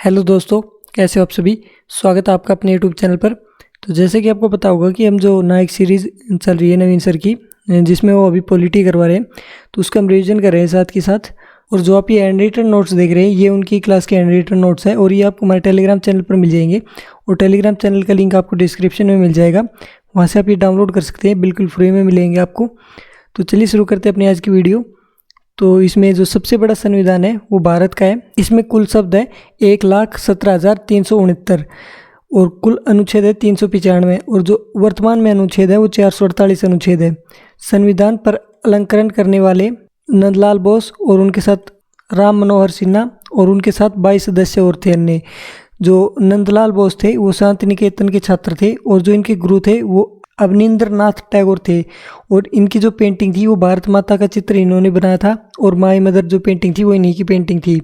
Hello दोस्तों, कैसे हो आप सभी। स्वागत है आपका अपने यूट्यूब चैनल पर। तो जैसे कि आपको पता होगा कि हम जो नायक सीरीज़ चल रही है नवीन सर की, जिसमें वो अभी पॉलिटी करवा रहे हैं, तो उसका हम रिवीजन कर रहे हैं साथ के साथ। और जो आप ये हैंड रिटन नोट्स देख रहे हैं, ये उनकी क्लास के हैंड रिटन नोट्स हैं और ये आपको हमारे टेलीग्राम चैनल पर मिल जाएंगे। और टेलीग्राम चैनल का लिंक आपको डिस्क्रिप्शन में मिल जाएगा, वहाँ से आप ये डाउनलोड कर सकते हैं, बिल्कुल फ्री में मिलेंगे आपको। तो चलिए शुरू करते हैं अपनी आज की वीडियो। तो इसमें जो सबसे बड़ा संविधान है वो भारत का है। इसमें कुल शब्द है 1,17,369 और कुल अनुच्छेद है 395 और जो वर्तमान में अनुच्छेद है वो 448 अनुच्छेद है। संविधान पर अलंकरण करने वाले नंदलाल बोस और उनके साथ राम मनोहर सिन्हा और उनके साथ 22 सदस्य और थे अन्य। जो नंदलाल बोस थे वो शांति निकेतन के छात्र थे और जो इनके गुरु थे वो अवनींद्रनाथ टैगोर थे। और इनकी जो पेंटिंग थी वो भारत माता का चित्र इन्होंने बनाया था और माई मदर जो पेंटिंग थी वो इन्हीं की पेंटिंग थी।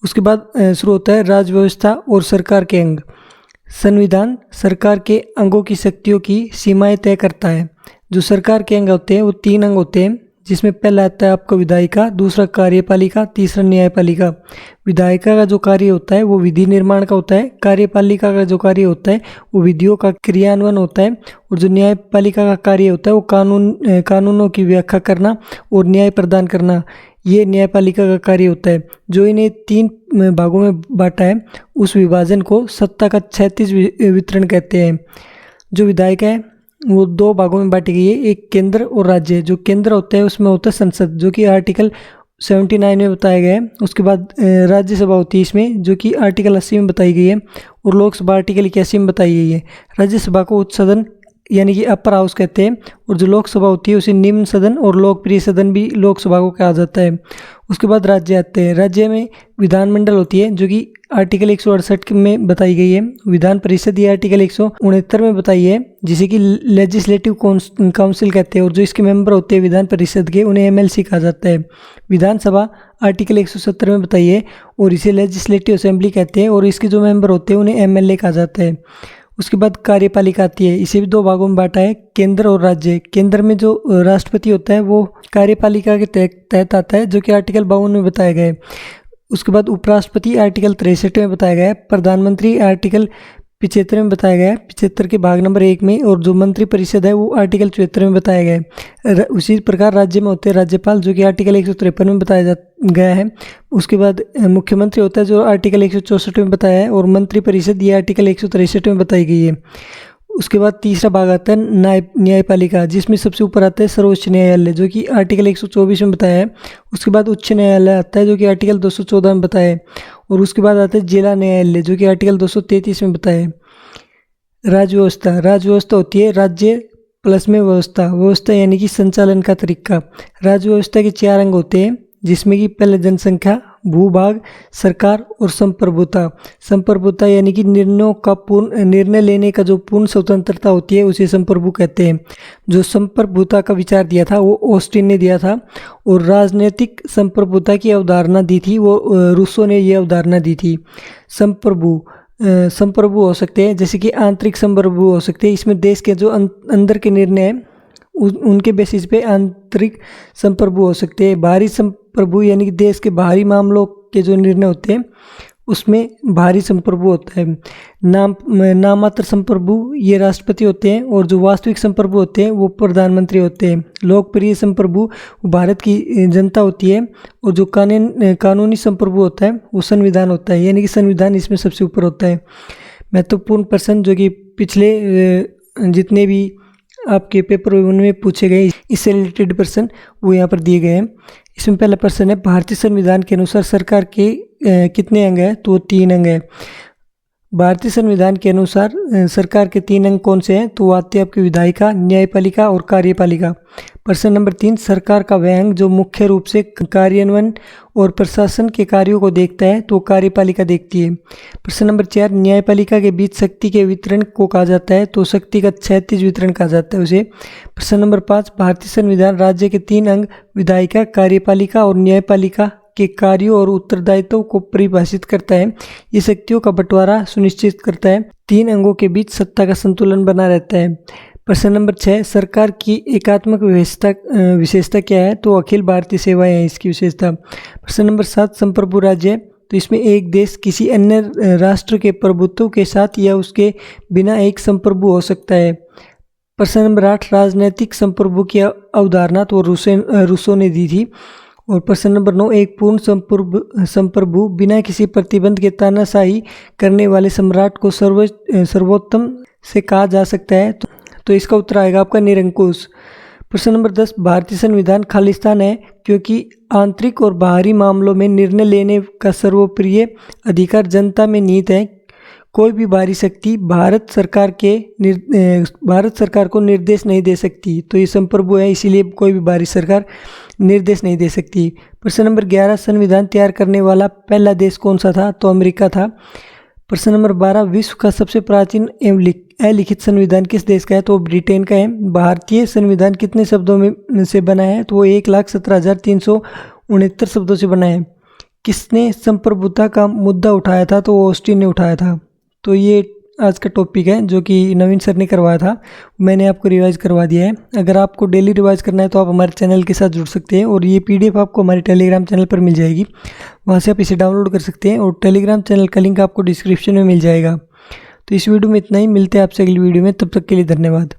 उसके बाद शुरू होता है राज्य व्यवस्था और सरकार के अंग। संविधान सरकार के अंगों की शक्तियों की सीमाएं तय करता है। जो सरकार के अंग होते हैं वो 3 अंग होते हैं, जिसमें पहला आता है आपका विधायिका, दूसरा कार्यपालिका, तीसरा न्यायपालिका। विधायिका का जो कार्य होता है वो विधि निर्माण का होता है, कार्यपालिका का जो कार्य होता है वो विधियों का क्रियान्वयन होता है और जो न्यायपालिका का कार्य होता है वो कानूनों की व्याख्या करना और न्याय प्रदान करना, ये न्यायपालिका का कार्य होता है। जो इन्हें 3 भागों में बांटा है, उस विभाजन को सत्ता का 36 वितरण कहते हैं। जो विधायिका है वो 2 भागों में बांटी गई है, एक केंद्र और राज्य। जो केंद्र होता है उसमें होता है संसद, जो कि आर्टिकल 79 में बताया गया है। उसके बाद राज्यसभा होती है इसमें, जो कि आर्टिकल 80 में बताई गई है और लोकसभा आर्टिकल 81 में बताई गई है। राज्यसभा को उच्च सदन यानी कि अपर हाउस कहते हैं और जो लोकसभा होती है उसे निम्न सदन और लोकप्रिय सदन भी लोकसभा को कहा जाता है। उसके बाद राज्य आते हैं। राज्य में विधानमंडल होती है जो कि आर्टिकल 168 में बताई गई है। विधान परिषद ये आर्टिकल 169 में बताई है, जिसे कि लेजिस्लेटिव काउंसिल कहते हैं और जो इसके मेंबर होते हैं विधान परिषद के, उन्हें एमएलसी कहा जाता है। विधानसभा आर्टिकल 170 में बताई है और इसे लेजिस्लेटिव असेंबली कहते हैं और इसके जो मेंबर होते हैं उन्हें एमएलए कहा जाता है। उसके बाद कार्यपालिका आती है, इसे भी 2 भागों में बांटा है, केंद्र और राज्य। केंद्र में जो राष्ट्रपति होता है वो कार्यपालिका के तहत आता है, जो कि आर्टिकल 52 में बताया गया है। उसके बाद उपराष्ट्रपति आर्टिकल 63 में बताया गया है, प्रधानमंत्री आर्टिकल 75 में बताया गया है, 75 के भाग नंबर 1 में, और जो मंत्री परिषद है वो आर्टिकल 74 में बताया गया है। उसी प्रकार राज्य में होते हैं राज्यपाल, जो कि आर्टिकल 153 में बताया गया है। उसके बाद मुख्यमंत्री होता है जो आर्टिकल 164 में बताया है और मंत्री परिषद ये आर्टिकल 163 में बताई गई है। उसके बाद तीसरा भाग आता है न्यायपालिका, जिसमें सबसे ऊपर आता है सर्वोच्च न्यायालय, जो कि आर्टिकल 124 में बताया है। उसके बाद उच्च न्यायालय आता है जो कि आर्टिकल 214 में बताया है और उसके बाद आता है जिला न्यायालय, जो कि आर्टिकल 233 में बताया है। राज्य व्यवस्था होती है राज्य प्लस में व्यवस्था यानी कि संचालन का तरीका। राज्य व्यवस्था के 4 अंग होते हैं, जिसमें कि पहले जनसंख्या, भूभाग, सरकार और संप्रभुता यानी कि निर्णय लेने का जो पूर्ण स्वतंत्रता होती है उसे संप्रभु कहते हैं। जो संप्रभुता का विचार दिया था वो ऑस्टिन ने दिया था और राजनीतिक संप्रभुता की अवधारणा दी थी वो रूसो ने ये अवधारणा दी थी। संप्रभु हो सकते हैं, जैसे कि आंतरिक संप्रभु हो सकते हैं, इसमें देश के जो अंदर के निर्णय हैं उनके बेसिस पे आंतरिक संप्रभु हो सकते हैं। बाहरी संप्रभु यानी कि देश के बाहरी मामलों के जो निर्णय होते हैं उसमें बाहरी संप्रभु होता है। नाममात्र संप्रभु ये राष्ट्रपति होते हैं और जो वास्तविक संप्रभु होते हैं वो प्रधानमंत्री होते हैं। लोकप्रिय संप्रभु भारत की जनता होती है और जो कानूनी संप्रभु होता है वो संविधान होता है, यानी कि संविधान इसमें सबसे ऊपर होता है। महत्वपूर्ण प्रश्न जो कि पिछले जितने भी आपके पेपर उनमें पूछे गए इससे रिलेटेड प्रश्न वो यहाँ पर दिए गए हैं। इसमें पहला प्रश्न है, भारतीय संविधान के अनुसार सरकार के कितने अंग हैं? तो 3 अंग हैं। भारतीय संविधान के अनुसार सरकार के 3 अंग कौन से हैं? तो वो आते हैं आपकी विधायिका, न्यायपालिका और कार्यपालिका। प्रश्न नंबर 3, सरकार का वह अंग जो मुख्य रूप से कार्यान्वयन और प्रशासन के कार्यों को देखता है तो कार्यपालिका देखती है। प्रश्न नंबर 4, न्यायपालिका के बीच शक्ति के वितरण को कहा जाता है तो शक्ति का 36 वितरण कहा जाता है उसे। प्रश्न नंबर 5, भारतीय संविधान राज्य के 3 अंग विधायिका, कार्यपालिका और न्यायपालिका के कार्यों और उत्तरदायित्व को परिभाषित करता है। ये शक्तियों का बंटवारा सुनिश्चित करता है। 3 अंगों के बीच सत्ता का संतुलन बना रहता है। प्रश्न नंबर 6, सरकार की एकात्मक विशेषता क्या है? तो अखिल भारतीय सेवाएं है इसकी विशेषता। प्रश्न नंबर 7, संप्रभु राज्य तो इसमें एक देश किसी अन्य राष्ट्र के प्रभुत्व के साथ या उसके बिना एक संप्रभु हो सकता है। प्रश्न नंबर 8, राजनीतिक संप्रभु की अवधारणा तो रूसो ने दी थी। और प्रश्न नंबर 9, एक पूर्ण संप्रभु बिना किसी प्रतिबंध के तानाशाही करने वाले सम्राट को सर्वोत्तम से कहा जा सकता है। तो इसका उत्तर आएगा आपका निरंकुश। प्रश्न नंबर 10, भारतीय संविधान खालिस्तान है क्योंकि आंतरिक और बाहरी मामलों में निर्णय लेने का सर्वोपरि अधिकार जनता में निहित है। कोई भी बाहरी शक्ति भारत सरकार को निर्देश नहीं दे सकती। तो ये संप्रभु है, इसीलिए कोई भी बाहरी सरकार निर्देश नहीं दे सकती। प्रश्न नंबर 11, संविधान तैयार करने वाला पहला देश कौन सा था? तो अमेरिका था। प्रश्न नंबर 12, विश्व का सबसे प्राचीन एवं अलिखित संविधान किस देश का है? तो ब्रिटेन का है। भारतीय संविधान कितने शब्दों में से बना है? तो वो 1,17,369 शब्दों से बना है। किसने संप्रभुता का मुद्दा उठाया था? तो वो ऑस्टिन ने उठाया था। तो ये आज का टॉपिक है जो कि नवीन सर ने करवाया था, मैंने आपको रिवाइज करवा दिया है। अगर आपको डेली रिवाइज करना है तो आप हमारे चैनल के साथ जुड़ सकते हैं और ये PDF आपको हमारे टेलीग्राम चैनल पर मिल जाएगी, वहाँ से आप इसे डाउनलोड कर सकते हैं और टेलीग्राम चैनल का लिंक आपको डिस्क्रिप्शन में मिल जाएगा। तो इस वीडियो में इतना ही, मिलते हैं आपसे अगली वीडियो में, तब तक के लिए धन्यवाद।